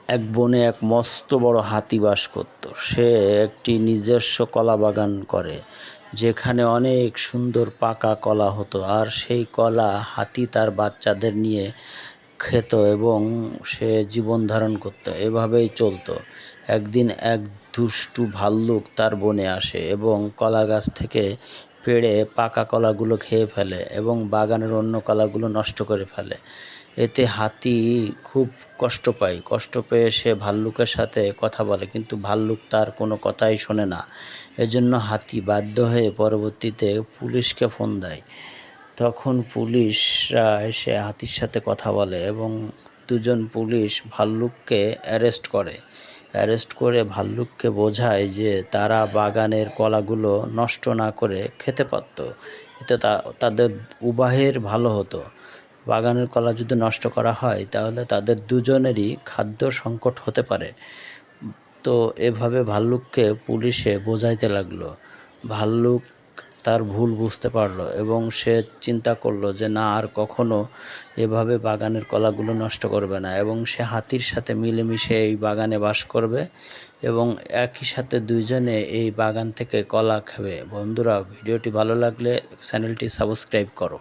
এক বনে এক মস্ত বড় হাতি বাস করত। সে একটি নিজস্ব কলা বাগান করে, যেখানে অনেক সুন্দর পাকা কলা হতো, আর সেই কলা হাতি তার বাচ্চাদের নিয়ে খেত এবং সে জীবন ধারণ করত। এভাবেই চলতো। একদিন এক দুষ্টু ভাল্লুক তার বনে আসে এবং কলা গাছ থেকে পেড়ে পাকা কলাগুলো খেয়ে ফেলে এবং বাগানের অন্য কলাগুলো নষ্ট করে ফেলে। এতে হাতি খুব কষ্ট পেয়ে সে ভাল্লুকের সাথে কথা বলে, কিন্তু ভাল্লুক তার কোনো কথাই শোনে না। এজন্য হাতি বাধ্য হয়ে পরবর্তীতে পুলিশকে ফোন দেয়। তখন পুলিশরা এসে হাতির সাথে কথা বলে এবং দুজন পুলিশ ভাল্লুককে অ্যারেস্ট করে ভাল্লুককে বোঝায় যে তারা বাগানের কলাগুলো নষ্ট না করে খেতে পারত। এতে তাদের উভয়ের ভালো হতো। বাগানের কলা যদি নষ্ট করা হয় তাহলে তাদের দুজনেরই খাদ্য সংকট হতে পারে। তো এভাবে ভাল্লুককে পুলিশে বোঝাইতে লাগলো। ভাল্লুক তার ভুল বুঝতে পারলো এবং সে চিন্তা করলো যে না, আর কখনো এভাবে বাগানের কলাগুলো নষ্ট করবে না, এবং সে হাতির সাথে মিলেমিশে এই বাগানে বাস করবে এবং একই সাথে দুইজনে এই বাগান থেকে কলা খাবে। বন্ধুরা, ভিডিওটি ভালো লাগলে চ্যানেলটি সাবস্ক্রাইব করো।